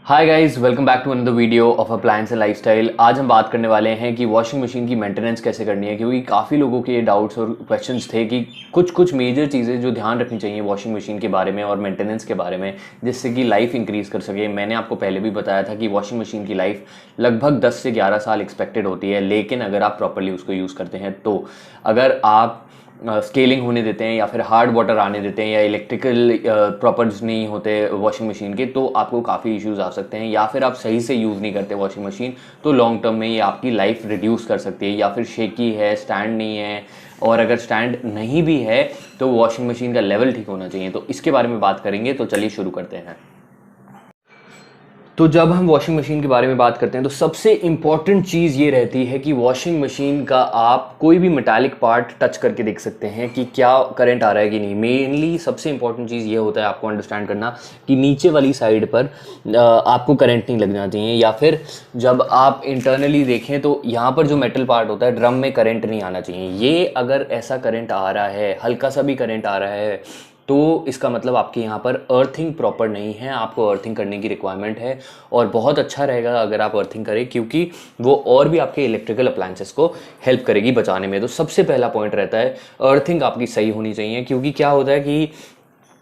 Hi guys, welcome back to another video of appliance and lifestyle. आज हम बात करने वाले हैं कि वॉशिंग मशीन की मेंटेनेंस कैसे करनी है, क्योंकि काफ़ी लोगों के डाउट्स और क्वेश्चंस थे कि कुछ मेजर चीज़ें जो ध्यान रखनी चाहिए वॉशिंग मशीन के बारे में और मेंटेनेंस के बारे में, जिससे कि लाइफ इंक्रीज कर सके। मैंने आपको पहले भी बताया था कि वॉशिंग मशीन की लाइफ लगभग 10 से 11 साल एक्सपेक्टेड होती है, लेकिन अगर आप प्रॉपरली उसको यूज़ करते हैं तो। अगर आप स्केलिंग होने देते हैं या फिर हार्ड वाटर आने देते हैं या इलेक्ट्रिकल प्रॉपर्टीज नहीं होते वॉशिंग मशीन के, तो आपको काफ़ी इश्यूज आ सकते हैं। या फिर आप सही से यूज़ नहीं करते वॉशिंग मशीन, तो लॉन्ग टर्म में ये आपकी लाइफ रिड्यूस कर सकती है। या फिर शेकी है, स्टैंड नहीं है, और अगर स्टैंड नहीं भी है तो वॉशिंग मशीन का लेवल ठीक होना चाहिए। तो इसके बारे में बात करेंगे, तो चलिए शुरू करते हैं। तो जब हम वॉशिंग मशीन के बारे में बात करते हैं तो सबसे इम्पॉर्टेंट चीज़ ये रहती है कि वॉशिंग मशीन का आप कोई भी मेटालिक पार्ट टच करके देख सकते हैं कि क्या करंट आ रहा है कि नहीं। मेनली सबसे इम्पॉर्टेंट चीज़ ये होता है आपको अंडरस्टैंड करना कि नीचे वाली साइड पर आपको करंट नहीं लगना चाहिए। या फिर जब आप इंटरनली देखें तो यहाँ पर जो मेटल पार्ट होता है, ड्रम में करंट नहीं आना चाहिए। ये अगर ऐसा करंट आ रहा है, हल्का सा भी करंट आ रहा है, तो इसका मतलब आपके यहाँ पर अर्थिंग प्रॉपर नहीं है, आपको अर्थिंग करने की रिक्वायरमेंट है। और बहुत अच्छा रहेगा अगर आप अर्थिंग करें, क्योंकि वो और भी आपके इलेक्ट्रिकल अप्लायंसेस को हेल्प करेगी बचाने में। तो सबसे पहला पॉइंट रहता है अर्थिंग आपकी सही होनी चाहिए। क्योंकि क्या होता है कि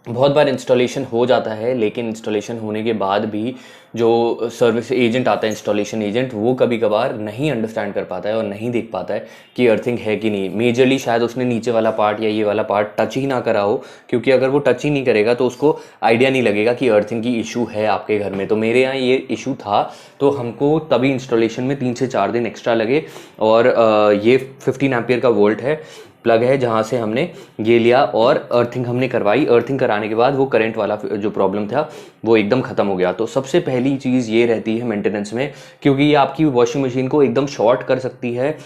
बहुत बार इंस्टॉलेशन हो जाता है, लेकिन इंस्टॉलेशन होने के बाद भी जो सर्विस एजेंट आता है, इंस्टॉलेशन एजेंट, वो कभी कभार नहीं अंडरस्टैंड कर पाता है और नहीं देख पाता है कि अर्थिंग है कि नहीं। मेजरली शायद उसने नीचे वाला पार्ट या ये वाला पार्ट टच ही ना करा हो, क्योंकि अगर वो टच ही नहीं करेगा तो उसको आइडिया नहीं लगेगा कि अर्थिंग की इशू है आपके घर में। तो मेरे यहाँ ये इशू था, तो हमको तभी इंस्टॉलेशन में 3 से 4 दिन एक्स्ट्रा लगे। और ये 15 एम्पियर का वोल्ट है, प्लग है, जहाँ से हमने ये लिया और अर्थिंग हमने करवाई। अर्थिंग कराने के बाद वो करंट वाला जो प्रॉब्लम था वो एकदम ख़त्म हो गया। तो सबसे पहली चीज़ ये रहती है मेंटेनेंस में, क्योंकि ये आपकी वॉशिंग मशीन को एकदम शॉर्ट कर सकती है,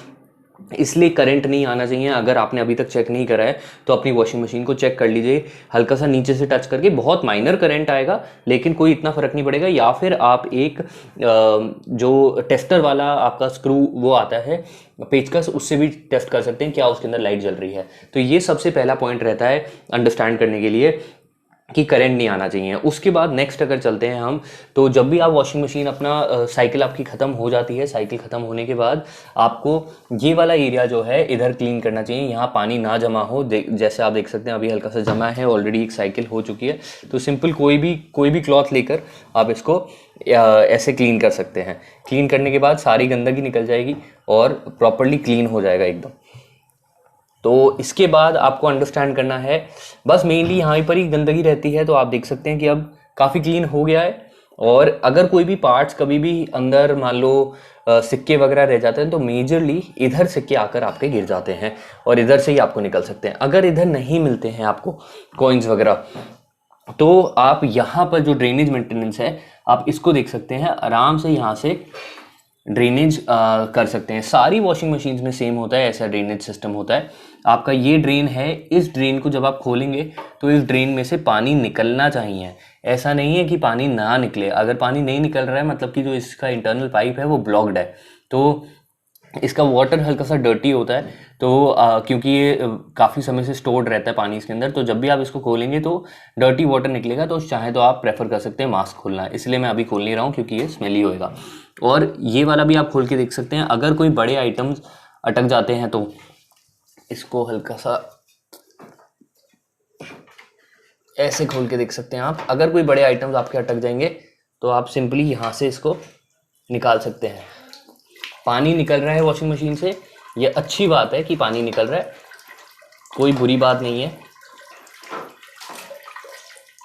इसलिए करंट नहीं आना चाहिए। अगर आपने अभी तक चेक नहीं करा है तो अपनी वॉशिंग मशीन को चेक कर लीजिए, हल्का सा नीचे से टच करके। बहुत माइनर करंट आएगा लेकिन कोई इतना फ़र्क नहीं पड़ेगा। या फिर आप एक जो टेस्टर वाला आपका स्क्रू वो आता है, पेचकस, उससे भी टेस्ट कर सकते हैं क्या उसके अंदर लाइट जल रही है। तो ये सबसे पहला पॉइंट रहता है अंडरस्टैंड करने के लिए कि करंट नहीं आना चाहिए। उसके बाद नेक्स्ट अगर चलते हैं हम, तो जब भी आप वॉशिंग मशीन अपना साइकिल आपकी ख़त्म हो जाती है, साइकिल ख़त्म होने के बाद आपको ये वाला एरिया जो है इधर क्लीन करना चाहिए। यहाँ पानी ना जमा हो, जैसे आप देख सकते हैं अभी हल्का सा जमा है, ऑलरेडी एक साइकिल हो चुकी है। तो सिंपल कोई भी क्लॉथ लेकर आप इसको ऐसे क्लीन कर सकते हैं। क्लीन करने के बाद सारी गंदगी निकल जाएगी और प्रॉपरली क्लीन हो जाएगा एकदम। तो इसके बाद आपको अंडरस्टैंड करना है, बस मेनली यहाँ पर ही गंदगी रहती है। तो आप देख सकते हैं कि अब काफ़ी क्लीन हो गया है। और अगर कोई भी पार्ट्स कभी भी अंदर मान लो सिक्के वगैरह रह जाते हैं, तो मेजरली इधर सिक्के आकर आपके गिर जाते हैं और इधर से ही आपको निकल सकते हैं। अगर इधर नहीं मिलते हैं आपको कॉइन्स वगैरह, तो आप यहाँ पर जो ड्रेनेज मेंटेनेंस है आप इसको देख सकते हैं, आराम से यहाँ से ड्रेनेज कर सकते हैं। सारी वॉशिंग मशीन्स में सेम होता है, ऐसा ड्रेनेज सिस्टम होता है। आपका ये ड्रेन है, इस ड्रेन को जब आप खोलेंगे तो इस ड्रेन में से पानी निकलना चाहिए। ऐसा नहीं है कि पानी ना निकले। अगर पानी नहीं निकल रहा है मतलब कि जो इसका इंटरनल पाइप है वो ब्लॉक्ड है, तो इसका वाटर हल्का सा डर्टी होता है। तो क्योंकि ये काफ़ी समय से स्टोर्ड रहता है पानी इसके अंदर, तो जब भी आप इसको खोलेंगे तो डर्टी वाटर निकलेगा। तो चाहे तो आप प्रेफर कर सकते हैं मास्क खोलना, इसलिए मैं अभी खोल नहीं रहा हूँ क्योंकि ये स्मेली होएगा। और ये वाला भी आप खोल के देख सकते हैं। अगर कोई बड़े आइटम्स अटक जाते हैं तो इसको हल्का सा ऐसे खोल के देख सकते हैं आप। अगर कोई बड़े आइटम्स आपके अटक जाएंगे तो आप सिंपली यहाँ से इसको निकाल सकते हैं। पानी निकल रहा है वॉशिंग मशीन से, ये अच्छी बात है कि पानी निकल रहा है, कोई बुरी बात नहीं है।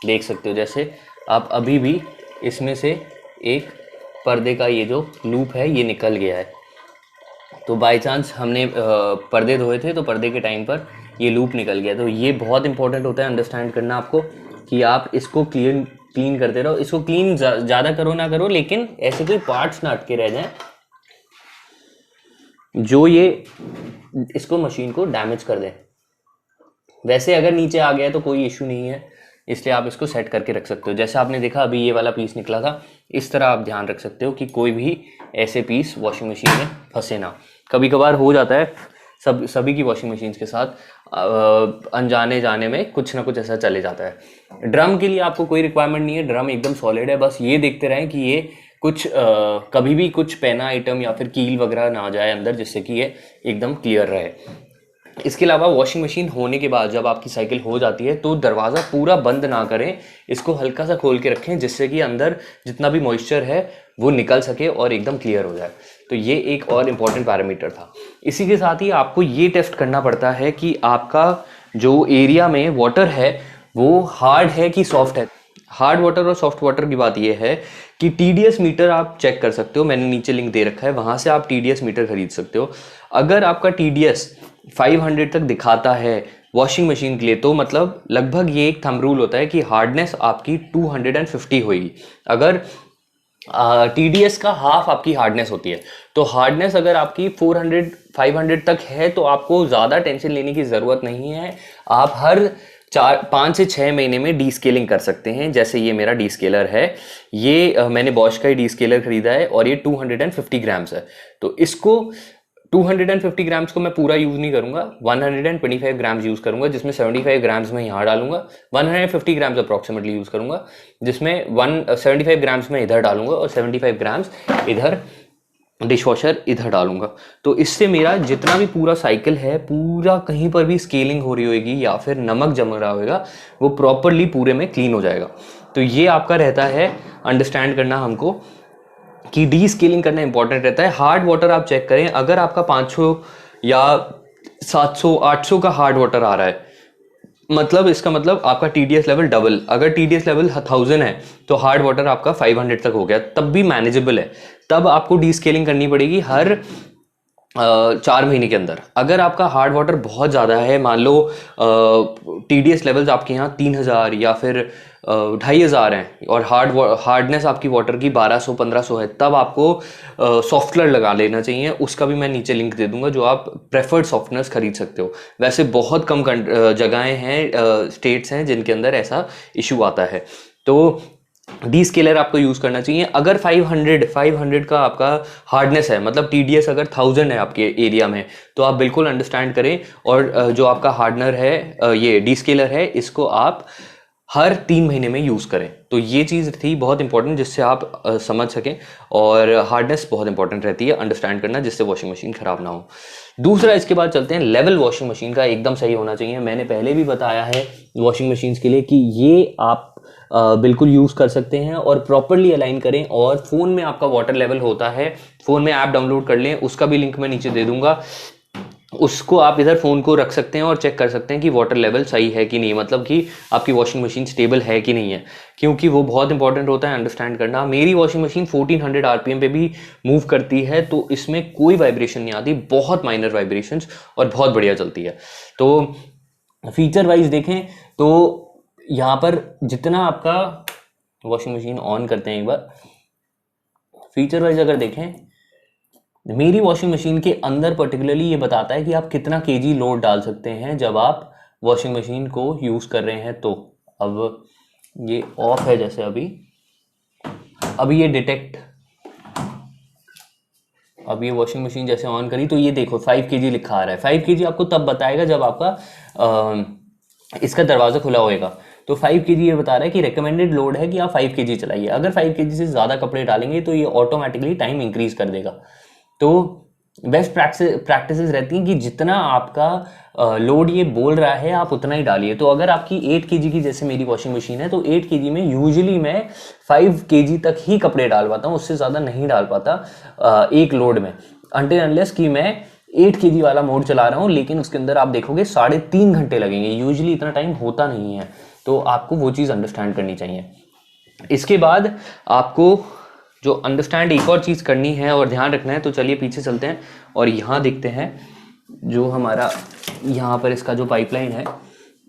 देख सकते हो जैसे आप अभी भी इसमें से एक पर्दे का ये जो लूप है ये निकल गया है। तो बाय चांस हमने पर्दे धोए थे तो पर्दे के टाइम पर ये लूप निकल गया। तो ये बहुत इंपॉर्टेंट होता है अंडरस्टैंड करना आपको कि आप इसको क्लीन करते रहो। इसको क्लीन ज़्यादा करो ना करो, लेकिन ऐसे कोई पार्ट्स ना अटके रह जाएं जो ये इसको मशीन को डैमेज कर दें। वैसे अगर नीचे आ गया तो कोई इशू नहीं है, इसलिए आप इसको सेट करके रख सकते हो। जैसे आपने देखा अभी ये वाला पीस निकला था, इस तरह आप ध्यान रख सकते हो कि कोई भी ऐसे पीस वॉशिंग मशीन में फंसे ना। कभी कभार हो जाता है, सभी की वॉशिंग मशीन्स के साथ। अनजाने जाने में कुछ ना कुछ ऐसा चले जाता है। ड्रम के लिए आपको कोई रिक्वायरमेंट नहीं है, ड्रम एकदम सॉलिड है, बस ये देखते रहें कि ये कुछ कभी भी कुछ पेना आइटम या फिर कील वगैरह ना आ जाए अंदर, जिससे कि ये एकदम क्लियर रहे। इसके अलावा वॉशिंग मशीन होने के बाद जब आपकी साइकिल हो जाती है तो दरवाज़ा पूरा बंद ना करें, इसको हल्का सा खोल के रखें, जिससे कि अंदर जितना भी मॉइस्चर है वो निकल सके और एकदम क्लियर हो जाए। तो ये एक और इम्पॉर्टेंट पैरामीटर था। इसी के साथ ही आपको ये टेस्ट करना पड़ता है कि आपका जो एरिया में वाटर है वो हार्ड है कि सॉफ्ट है। हार्ड वाटर और सॉफ्ट वाटर की बात यह है कि TDS मीटर आप चेक कर सकते हो, मैंने नीचे लिंक दे रखा है, वहाँ से आप TDS मीटर खरीद सकते हो। अगर आपका TDS 500 तक दिखाता है वॉशिंग मशीन के लिए, तो मतलब लगभग ये एक थंब रूल होता है कि हार्डनेस आपकी 250 होगी। अगर TDS का हाफ आपकी हार्डनेस होती है, तो हार्डनेस अगर आपकी 400-500 तक है तो आपको ज़्यादा टेंशन लेने की ज़रूरत नहीं है। आप हर 5 से 6 महीने में डी स्केलिंग कर सकते हैं। जैसे ये मेरा डी स्केलर है, ये मैंने बॉश का ही डी स्केलर खरीदा है और ये 250 ग्राम्स है। तो इसको 250 ग्राम्स को मैं पूरा यूज़ नहीं करूंगा, 125 ग्राम्स यूज़ करूंगा, जिसमें 75 ग्राम्स मैं यहाँ डालूंगा, 150 ग्राम्स अप्रॉक्सीमेटली यूज़ करूंगा, जिसमें 75 ग्राम्स मैं इधर डालूंगा और 75 ग्राम्स इधर डिश वॉशर इधर डालूंगा। तो इससे मेरा जितना भी पूरा साइकिल है, पूरा कहीं पर भी स्केलिंग हो रही होगी या फिर नमक जम रहा होगा, वो प्रॉपरली पूरे में क्लीन हो जाएगा। तो ये आपका रहता है अंडरस्टैंड करना हमको कि डी स्केलिंग करना इंपॉर्टेंट रहता है। हार्ड वाटर आप चेक करें, अगर आपका 500 या 700-800 का हार्ड वाटर आ रहा है, मतलब इसका मतलब आपका TDS लेवल डबल। अगर TDS लेवल 1000 है तो हार्ड वाटर आपका 500 तक हो गया, तब भी मैनेजेबल है। तब आपको डी स्केलिंग करनी पड़ेगी हर 4 महीने के अंदर। अगर आपका हार्ड वाटर बहुत ज़्यादा है, मान लो TDS लेवल्स आपके यहाँ 3000 या फिर 2500 हैं और हार्डनेस आपकी वाटर की 1200-1500 है, तब आपको सॉफ्टनर लगा लेना चाहिए। उसका भी मैं नीचे लिंक दे दूंगा, जो आप प्रेफर्ड सॉफ्टनर्स खरीद सकते हो। वैसे बहुत कम जगहें हैं, स्टेट्स हैं जिनके अंदर ऐसा इशू आता है। तो डी स्केलर आपको यूज़ करना चाहिए। अगर 500 का आपका हार्डनेस है, मतलब TDS अगर 1000 है आपके एरिया में, तो आप बिल्कुल अंडरस्टैंड करें और जो आपका हार्डनर है, ये डी स्केलर है, इसको आप हर 3 महीने में यूज़ करें। तो ये चीज़ थी बहुत इंपॉर्टेंट, जिससे आप समझ सकें। और हार्डनेस बहुत इंपॉर्टेंट रहती है अंडरस्टैंड करना, जिससे वॉशिंग मशीन ख़राब ना हो। दूसरा, इसके बाद चलते हैं, लेवल वॉशिंग मशीन का एकदम सही होना चाहिए। मैंने पहले भी बताया है वॉशिंग मशीन्स के लिए कि ये आप बिल्कुल यूज़ कर सकते हैं और प्रॉपरली अलाइन करें। और फ़ोन में आपका वाटर लेवल होता है, फ़ोन में ऐप डाउनलोड कर लें, उसका भी लिंक मैं नीचे दे दूंगा। उसको आप इधर फ़ोन को रख सकते हैं और चेक कर सकते हैं कि वाटर लेवल सही है कि नहीं, मतलब कि आपकी वॉशिंग मशीन स्टेबल है कि नहीं है, क्योंकि वो बहुत इंपॉर्टेंट होता है अंडरस्टैंड करना। मेरी वॉशिंग मशीन 1400 RPM पे भी मूव करती है, तो इसमें कोई वाइब्रेशन नहीं आती, बहुत माइनर वाइब्रेशंस, और बहुत बढ़िया चलती है। तो फीचर वाइज देखें तो यहाँ पर जितना आपका वॉशिंग मशीन ऑन करते हैं एक बार, फीचर वाइज अगर देखें, मेरी वॉशिंग मशीन के अंदर पर्टिकुलरली ये बताता है कि आप कितना केजी लोड डाल सकते हैं जब आप वॉशिंग मशीन को यूज़ कर रहे हैं। तो अब ये ऑफ है, जैसे अभी ये डिटेक्ट, अब ये वॉशिंग मशीन जैसे ऑन करी तो ये देखो 5 kg लिखा आ रहा है। 5 kg आपको तब बताएगा जब आपका इसका दरवाज़ा खुला होएगा। तो 5 kg ये बता रहा है कि रिकमेंडेड लोड है कि आप 5 kg चलाइए। अगर 5 kg से ज़्यादा कपड़े डालेंगे तो ये ऑटोमेटिकली टाइम इंक्रीज कर देगा। तो बेस्ट प्रैक्टिसेस रहती हैं कि जितना आपका लोड ये बोल रहा है आप उतना ही डालिए। तो अगर आपकी 8 kg की जैसे मेरी वॉशिंग मशीन है, तो 8 kg में यूजुअली मैं 5 kg तक ही कपड़े डाल पाता हूँ, उससे ज़्यादा नहीं डाल पाता एक लोड में, अनटिल अनलेस कि मैं 8 kg वाला मोड चला रहा हूँ। लेकिन उसके अंदर आप देखोगे 3.5 घंटे लगेंगे, यूजुअली इतना टाइम होता नहीं है। तो आपको वो चीज़ अंडरस्टैंड करनी चाहिए। इसके बाद आपको जो अंडरस्टैंड एक और चीज़ करनी है और ध्यान रखना है, तो चलिए पीछे चलते हैं और यहाँ देखते हैं जो हमारा यहाँ पर इसका जो पाइपलाइन है,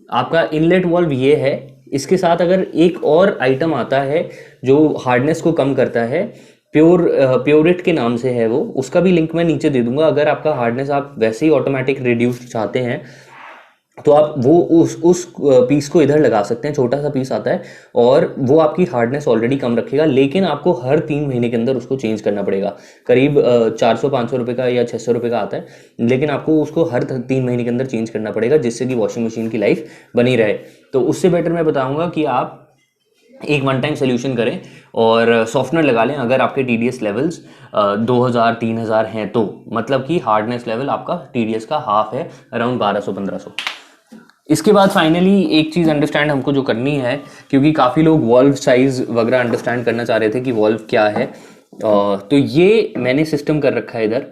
आपका इनलेट वाल्व ये है। इसके साथ अगर एक और आइटम आता है जो हार्डनेस को कम करता है, प्योरिट के नाम से है वो, उसका भी लिंक मैं नीचे दे दूंगा। अगर आपका हार्डनेस आप वैसे ही ऑटोमेटिक रिड्यूस चाहते हैं तो आप वो उस पीस को इधर लगा सकते हैं, छोटा सा पीस आता है और वो आपकी हार्डनेस ऑलरेडी कम रखेगा, लेकिन आपको हर 3 महीने के अंदर उसको चेंज करना पड़ेगा। करीब 400-500 रुपये का या 600 रुपये का आता है, लेकिन आपको उसको हर 3 महीने के अंदर चेंज करना पड़ेगा, जिससे कि वॉशिंग मशीन की लाइफ बनी रहे। तो उससे बेटर मैं बताऊँगा कि आप एक वन टाइम सोल्यूशन करें और सॉफ्टनर लगा लें। अगर आपके TDS लेवल्स 2000-3000 हैं तो मतलब कि हार्डनेस लेवल आपका TDS का हाफ है, अराउंड 1200-1500। इसके बाद फाइनली एक चीज़ अंडरस्टैंड हमको जो करनी है, क्योंकि काफ़ी लोग वॉल्व साइज़ वगैरह अंडरस्टैंड करना चाह रहे थे कि वॉल्व क्या है। तो ये मैंने सिस्टम कर रखा है इधर,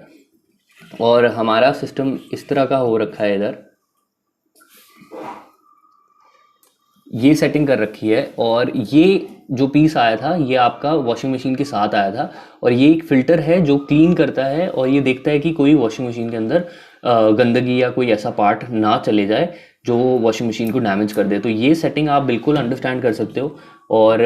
और हमारा सिस्टम इस तरह का हो रखा है इधर, ये सेटिंग कर रखी है। और ये जो पीस आया था ये आपका वॉशिंग मशीन के साथ आया था, और ये एक फ़िल्टर है जो क्लीन करता है और ये देखता है कि कोई वॉशिंग मशीन के अंदर गंदगी या कोई ऐसा पार्ट ना चले जाए जो वॉशिंग मशीन को डैमेज कर दे। तो ये सेटिंग आप बिल्कुल अंडरस्टैंड कर सकते हो, और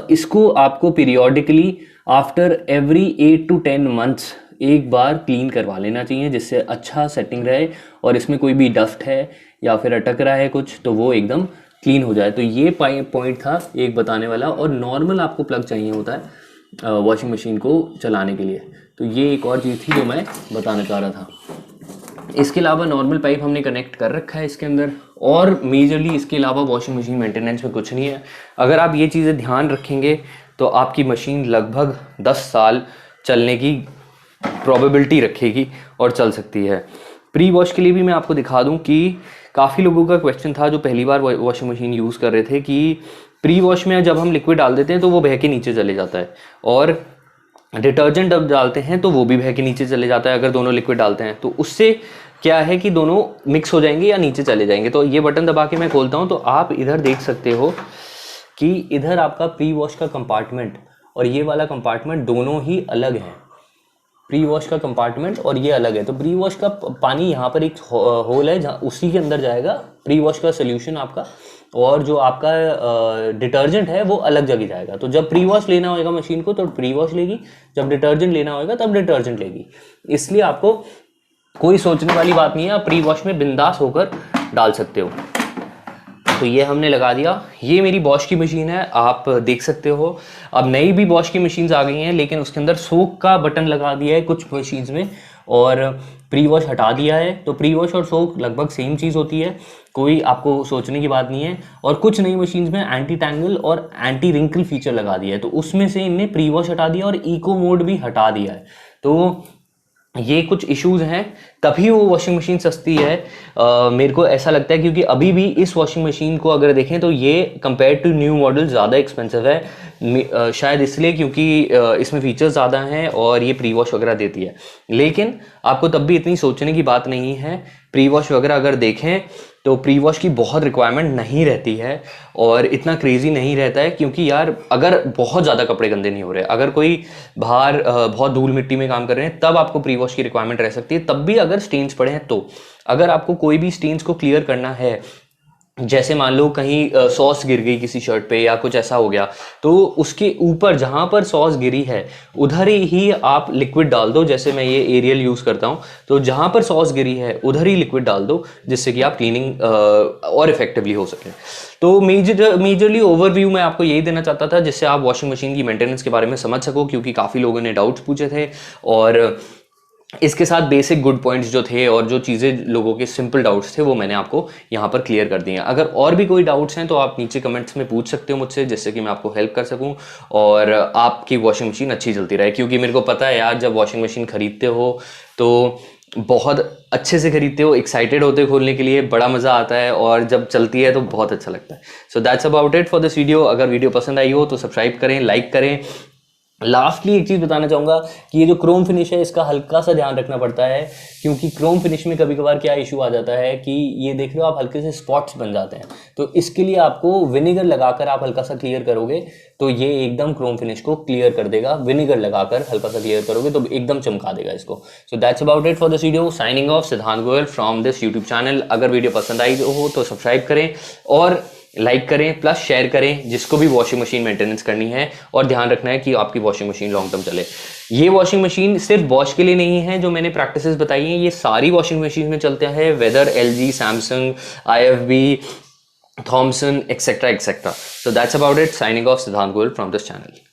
इसको आपको periodically after every 8 to 10 months एक बार क्लीन करवा लेना चाहिए, जिससे अच्छा सेटिंग रहे और इसमें कोई भी डस्ट है या फिर अटक रहा है कुछ तो वो एकदम क्लीन हो जाए। तो ये पॉइंट था एक बताने वाला। और नॉर्मल आपको प्लग चाहिए होता है वॉशिंग मशीन को चलाने के लिए, तो ये एक और चीज़ थी जो मैं बताना चाह रहा था। इसके अलावा नॉर्मल पाइप हमने कनेक्ट कर रखा है इसके अंदर, और मेजरली इसके अलावा वॉशिंग मशीन मेंटेनेंस में कुछ नहीं है। अगर आप ये चीज़ें ध्यान रखेंगे तो आपकी मशीन लगभग 10 साल चलने की प्रोबेबिलिटी रखेगी और चल सकती है। प्री वॉश के लिए भी मैं आपको दिखा दूं कि काफ़ी लोगों का क्वेश्चन था जो पहली बार वॉशिंग मशीन यूज़ कर रहे थे कि प्री वॉश में जब हम लिक्विड डाल देते हैं तो वो बह के नीचे चले जाता है, और डिटर्जेंट जब डालते हैं तो वो भी बह के नीचे चले जाता है अगर दोनों लिक्विड डालते हैं। तो उससे क्या है कि दोनों मिक्स हो जाएंगे या नीचे चले जाएंगे। तो ये बटन दबा के मैं खोलता हूँ तो आप इधर देख सकते हो कि इधर आपका प्री वॉश का कंपार्टमेंट और ये वाला कंपार्टमेंट दोनों ही अलग हैं। प्री वॉश का कंपार्टमेंट और ये अलग है। तो प्री वॉश का पानी यहाँ पर एक होल है जहाँ उसी के अंदर जाएगा प्री वॉश का सोल्यूशन आपका, और जो आपका डिटर्जेंट है वो अलग जगह जाएगा। तो जब प्री वॉश लेना होगा मशीन को तो प्री वॉश लेगी, जब डिटर्जेंट लेना होगा तब डिटर्जेंट लेगी। इसलिए आपको कोई सोचने वाली बात नहीं है, आप प्री वॉश में बिंदास होकर डाल सकते हो। तो ये हमने लगा दिया। ये मेरी बॉश की मशीन है, आप देख सकते हो। अब नई भी बॉश की मशीन्स आ गई हैं, लेकिन उसके अंदर सोक का बटन लगा दिया है कुछ मशीन्स में, और प्री वॉश हटा दिया है। तो प्री वॉश और सोक लगभग सेम चीज़ होती है, कोई आपको सोचने की बात नहीं है। और कुछ नई मशीन्स में एंटी टैंगल और एंटी रिंकल फीचर लगा दिया है, तो उसमें से इनने प्री वॉश हटा दिया और इको मोड भी हटा दिया है। तो ये कुछ इश्यूज हैं, तभी वो वॉशिंग मशीन सस्ती है। मेरे को ऐसा लगता है, क्योंकि अभी भी इस वॉशिंग मशीन को अगर देखें तो ये कंपेयर टू न्यू मॉडल ज़्यादा एक्सपेंसिव है। शायद इसलिए क्योंकि इसमें फीचर्स ज़्यादा हैं और ये प्री वॉश वगैरह देती है। लेकिन आपको तब भी इतनी सोचने की बात नहीं है। प्री वॉश वगैरह अगर देखें तो प्री वॉश की बहुत रिक्वायरमेंट नहीं रहती है और इतना क्रेजी नहीं रहता है, क्योंकि यार अगर बहुत ज़्यादा कपड़े गंदे नहीं हो रहे, अगर कोई बाहर बहुत धूल मिट्टी में काम कर रहे हैं, तब आपको प्री वॉश की रिक्वायरमेंट रह सकती है। तब भी अगर स्टेन्स पड़े हैं तो, अगर आपको कोई भी स्टेन्स को क्लियर करना है, जैसे मान लो कहीं सॉस गिर गई किसी शर्ट पे या कुछ ऐसा हो गया, तो उसके ऊपर जहाँ पर सॉस गिरी है उधर ही आप लिक्विड डाल दो। जैसे मैं ये एरियल यूज़ करता हूँ, तो जहाँ पर सॉस गिरी है उधर ही लिक्विड डाल दो, जिससे कि आप क्लीनिंग और इफेक्टिवली हो सके। तो मेजरली ओवरव्यू मैं आपको यही देना चाहता था, जिससे आप वॉशिंग मशीन की मेंटेनेंस के बारे में समझ सको, क्योंकि काफ़ी लोगों ने डाउट्स पूछे थे। और इसके साथ बेसिक गुड पॉइंट्स जो थे और जो चीज़ें लोगों के सिंपल डाउट्स थे वो मैंने आपको यहाँ पर क्लियर कर दिए हैं। अगर और भी कोई डाउट्स हैं तो आप नीचे कमेंट्स में पूछ सकते हो मुझसे, जिससे कि मैं आपको हेल्प कर सकूँ और आपकी वॉशिंग मशीन अच्छी चलती रहे। क्योंकि मेरे को पता है यार, जब वॉशिंग मशीन खरीदते हो तो बहुत अच्छे से खरीदते हो, एक्साइटेड होते हो खोलने के लिए, बड़ा मज़ा आता है, और जब चलती है तो बहुत अच्छा लगता है। सो that's about it for this video. अगर वीडियो पसंद आई हो तो सब्सक्राइब करें, लाइक करें। लास्टली एक चीज़ बताना चाहूँगा कि ये जो क्रोम फिनिश है इसका हल्का सा ध्यान रखना पड़ता है, क्योंकि क्रोम फिनिश में कभी कभार क्या इशू आ जाता है कि ये देख रहे हो आप, हल्के से स्पॉट्स बन जाते हैं। तो इसके लिए आपको विनेगर लगाकर आप हल्का सा क्लियर करोगे तो ये एकदम क्रोम फिनिश को क्लियर कर देगा। विनेगर लगाकर हल्का सा क्लियर करोगे तो एकदम चमका देगा इसको। So that's about it for this video. Signing off, Siddhant Goyal from this YouTube channel. अगर वीडियो पसंद आई हो तो सब्सक्राइब करें और लाइक करें प्लस शेयर करें जिसको भी वॉशिंग मशीन मेंटेनेंस करनी है, और ध्यान रखना है कि आपकी वॉशिंग मशीन लॉन्ग टर्म चले। ये वॉशिंग मशीन सिर्फ बॉश के लिए नहीं है, जो मैंने प्रैक्टिसेस बताई हैं ये सारी वॉशिंग मशीन में चलता है, whether LG, Samsung, IFB, Thomson, etc. etc. So that's about it. Signing off, Siddhant Goel from this channel.